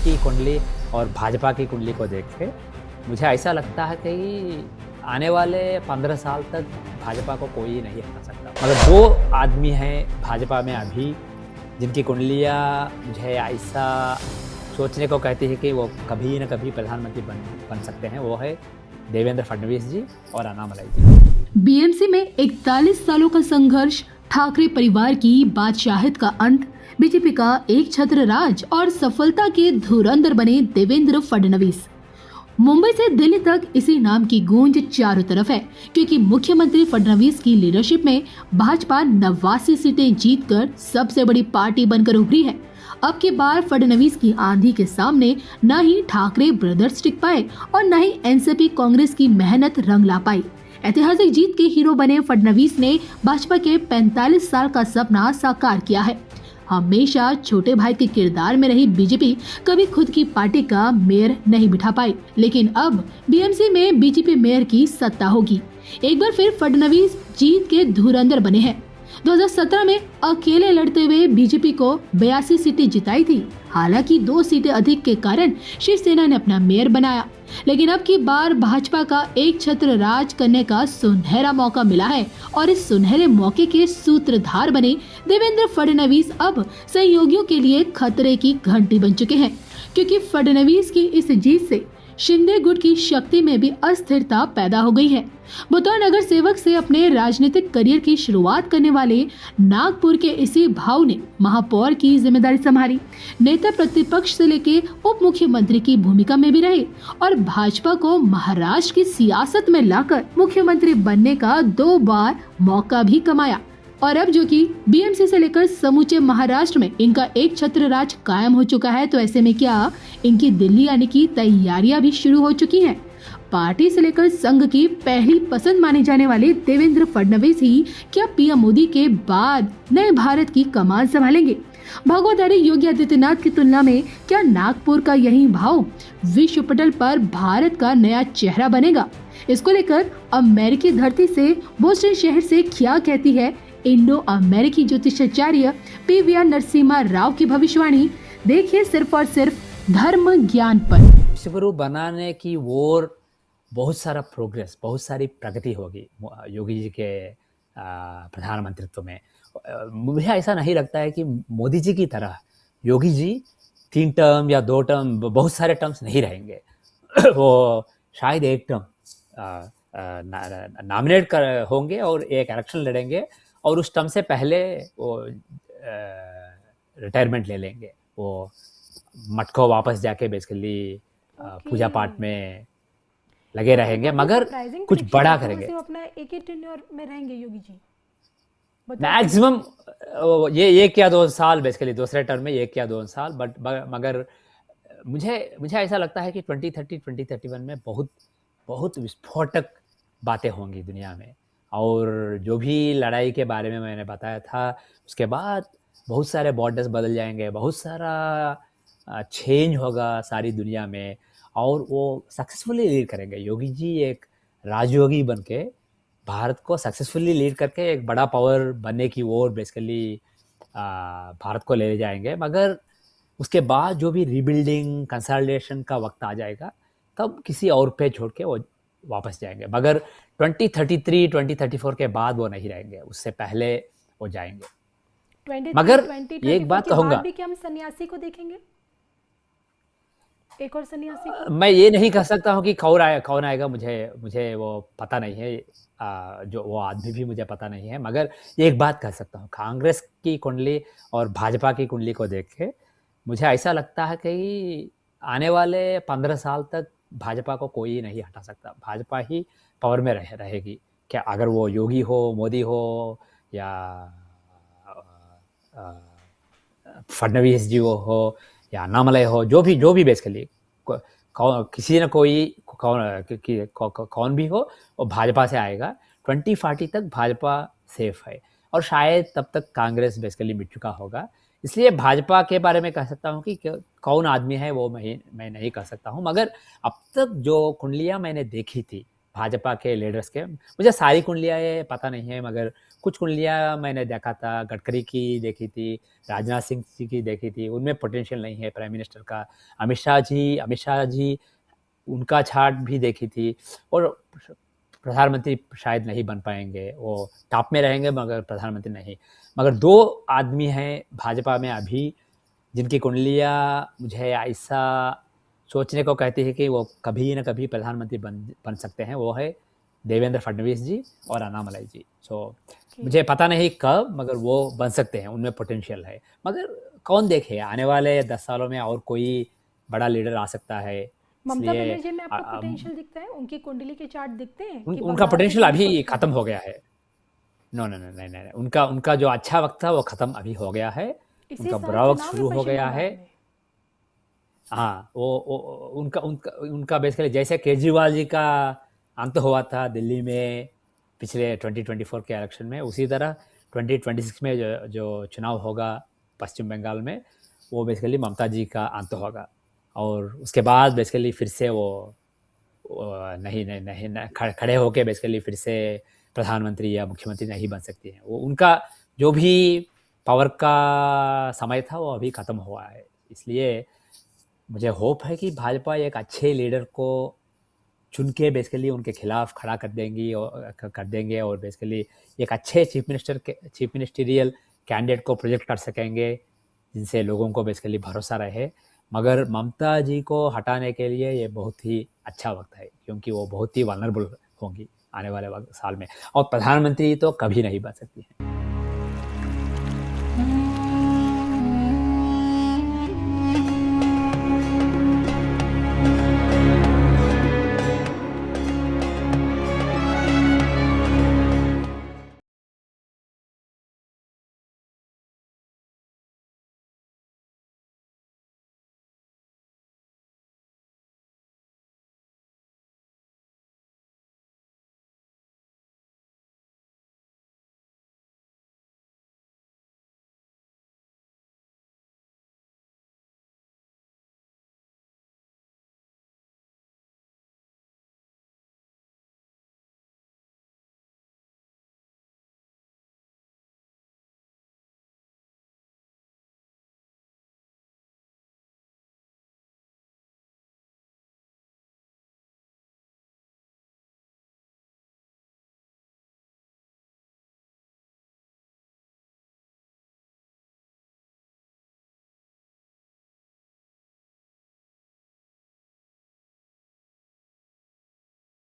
की कुंडली और भाजपा की कुंडली को देख के मुझे ऐसा लगता है कि आने वाले 15 साल तक भाजपा को कोई नहीं हटा सकता। मगर 2 आदमी हैं भाजपा में अभी जिनकी कुंडलियाँ मुझे ऐसा सोचने को कहती है कि वो कभी न कभी प्रधानमंत्री बन सकते हैं। वो है देवेंद्र फडणवीस जी और अन्नामलाई जी। बीएमसी में 41 सालों का संघर्ष, ठाकरे परिवार की बादशाहियत का अंत, बीजेपी का एक छत्र राज और सफलता के धुरंधर बने देवेंद्र फडणवीस। मुंबई से दिल्ली तक इसी नाम की गूंज चारों तरफ है, क्योंकि मुख्यमंत्री फडणवीस की लीडरशिप में भाजपा 89 सीटें जीतकर सबसे बड़ी पार्टी बनकर उभरी है। अब की बार फडणवीस की आंधी के सामने न ही ठाकरे ब्रदर्स टिक पाए और न ही एनसीपी कांग्रेस की मेहनत रंग ला पाई। ऐतिहासिक जीत के हीरो बने फडणवीस ने भाजपा के 45 साल का सपना साकार किया है। हमेशा छोटे भाई के किरदार में रही बीजेपी कभी खुद की पार्टी का मेयर नहीं बिठा पाई, लेकिन अब बीएमसी में बीजेपी मेयर की सत्ता होगी। एक बार फिर फडणवीस जीत के धुरंधर बने हैं। 2017 में अकेले लड़ते हुए बीजेपी को 82 सीटें जिताई थी। हालांकि 2 सीटें अधिक के कारण शिवसेना ने अपना मेयर बनाया, लेकिन अब की बार भाजपा का एक छत्र राज करने का सुनहरा मौका मिला है और इस सुनहरे मौके के सूत्रधार बने देवेंद्र फडणवीस अब सहयोगियों के लिए खतरे की घंटी बन चुके हैं, क्योंकि फडणवीस की इस जीत से शिंदे गुट की शक्ति में भी अस्थिरता पैदा हो गई है। बतौर नगर सेवक से अपने राजनीतिक करियर की शुरुआत करने वाले नागपुर के इसी भाव ने महापौर की जिम्मेदारी संभाली, नेता प्रतिपक्ष से लेकर उप मुख्यमंत्री की भूमिका में भी रहे और भाजपा को महाराष्ट्र की सियासत में लाकर मुख्यमंत्री बनने का 2 बार मौका भी कमाया। और अब जो कि बीएमसी से लेकर समूचे महाराष्ट्र में इनका एक छत्र राज कायम हो चुका है, तो ऐसे में क्या इनकी दिल्ली आने की तैयारियां भी शुरू हो चुकी हैं। पार्टी से लेकर संघ की पहली पसंद माने जाने वाले देवेंद्र फडणवीस ही क्या पीएम मोदी के बाद नए भारत की कमान संभालेंगे। भगोदारी योगी आदित्यनाथ की तुलना में क्या नागपुर का यही भाव विश्व पटल पर भारत का नया चेहरा बनेगा? इसको लेकर अमेरिकी धरती से बोस्टन शहर से क्या कहती है इंडो अमेरिकी ज्योतिषाचार्य पीवीआर नरसिम्हा राव की भविष्यवाणी। देखिए सिर्फ और सिर्फ धर्म ज्ञान पर। विश्वगुरु बनाने की ओर बहुत सारा प्रोग्रेस, बहुत सारी प्रगति होगी योगी जी के प्रधानमंत्रित्व में। मुझे ऐसा नहीं लगता है कि मोदी जी की तरह योगी जी 3 टर्म या 2 टर्म, बहुत सारे टर्म्स नहीं रहेंगे। वो शायद 1 टर्म नॉमिनेट होंगे और एक इलेक्शन लड़ेंगे और उस टर्म से पहले वो रिटायरमेंट ले लेंगे। वो मठ को वापस जाके बेसिकली पूजा पाठ में लगे रहेंगे, मगर कुछ बड़ा करेंगे। अपना एक ही टेन्योर में रहेंगे योगी जी मैक्सिमम ये 1 या 2 साल, बेसिकली दूसरे टर्म में 1 या 2 साल। बट मगर मुझे ऐसा लगता है कि 2031 में बहुत विस्फोटक बातें होंगी दुनिया में। और जो भी लड़ाई के बारे में मैंने बताया था, उसके बाद बहुत सारे बॉर्डर्स बदल जाएंगे, बहुत सारा चेंज होगा सारी दुनिया में और वो सक्सेसफुली लीड करेंगे। योगी जी एक राजयोगी बन के भारत को सक्सेसफुली लीड करके एक बड़ा पावर बनने की ओर बेसिकली भारत को ले जाएंगे। मगर उसके बाद जो भी रीबिल्डिंग कंसोलिडेशन का वक्त आ जाएगा, तब किसी और पे छोड़ के वो वापस जाएंगे। मगर 2033 2034 के बाद वो नहीं रहेंगे, उससे पहले वो जाएंगे। मगर एक बात कहूँगा, भी क्या हम सन्यासी को देखेंगे? एक और सन्यासी को? मैं ये नहीं कह सकता हूँ कि कौन आएगा, मुझे वो पता नहीं है। जो वो आदमी भी मुझे पता नहीं है। मगर एक बात कह सकता हूँ, कांग्रेस की कुंडली और भाजपा की कुंडली को देख के मुझे ऐसा लगता है कि आने वाले 15 साल तक भाजपा को कोई नहीं हटा सकता। भाजपा ही पावर में रहेगी। क्या अगर वो योगी हो, मोदी हो या फडणवीस जी वो हो या अन्नामलाई हो, जो भी बेसिकली किसी न कोई कौन भी हो, वो भाजपा से आएगा। 2040 तक भाजपा सेफ है और शायद तब तक कांग्रेस बेसिकली मिट चुका होगा। इसलिए भाजपा के बारे में कह सकता हूँ कि कौन आदमी है वो मैं नहीं कह सकता हूँ। मगर अब तक जो कुंडलियाँ मैंने देखी थी भाजपा के लीडर्स के। मुझे सारी कुंडलियाँ ये पता नहीं है, मगर कुछ कुंडलियाँ मैंने देखा था, गडकरी की देखी थी, राजनाथ सिंह जी की देखी थी, उनमें पोटेंशियल नहीं है प्राइम मिनिस्टर का। अमित शाह जी उनका चार्ट भी देखी थी, और प्रधानमंत्री शायद नहीं बन पाएंगे, वो टॉप में रहेंगे मगर प्रधानमंत्री नहीं। मगर 2 आदमी हैं भाजपा में अभी जिनकी कुंडलियाँ मुझे ऐसा सोचने को कहती है कि वो कभी न कभी प्रधानमंत्री बन सकते हैं। वो है देवेंद्र फडणवीस जी और अन्नामलाई जी। मुझे पता नहीं कब, मगर वो बन सकते हैं, उनमें पोटेंशियल है। मगर कौन देखे, आने वाले 10 सालों में और कोई बड़ा लीडर आ सकता है, ममता इसलिए बनर्जी में आपको पोटेंशियल दिखता है? उनकी कुंडली के चार्ट दिखते हैं कि उनका बदलाव पोटेंशियल के लिए अभी कुछ खत्म हो गया है। नो नो नो नहीं नहीं, उनका जो अच्छा वक्त था वो खत्म अभी हो गया है। इसी उनका साल बुरा वक्त चुनाव है शुरू हो पश्चिम गया बंगाल है। में। हाँ, वो उनका उनका उनका बेसिकली जैसे केजरीवाल जी का अंत हुआ था दिल्ली में पिछले 2024 के इलेक्शन में, उसी तरह 2026 में जो चुनाव होगा पश्चिम बंगाल में, वो बेसिकली ममता जी का अंत होगा। और उसके बाद बेसिकली फिर से नहीं नहीं नहीं न, खड़े होके बेसिकली फिर से प्रधानमंत्री या मुख्यमंत्री नहीं बन सकती हैं। वो उनका जो भी पावर का समय था वो अभी खत्म हुआ है। इसलिए मुझे होप है कि भाजपा एक अच्छे लीडर को चुन के बेसिकली उनके खिलाफ खड़ा कर देंगे और बेसिकली एक अच्छे चीफ मिनिस्टरियल कैंडिडेट को प्रोजेक्ट कर सकेंगे, जिनसे लोगों को बेसिकली भरोसा रहे। मगर ममता जी को हटाने के लिए ये बहुत ही अच्छा वक्त है, क्योंकि वो बहुत ही वल्नरेबल होंगी आने वाले साल में, और प्रधानमंत्री तो कभी नहीं बन सकती हैं।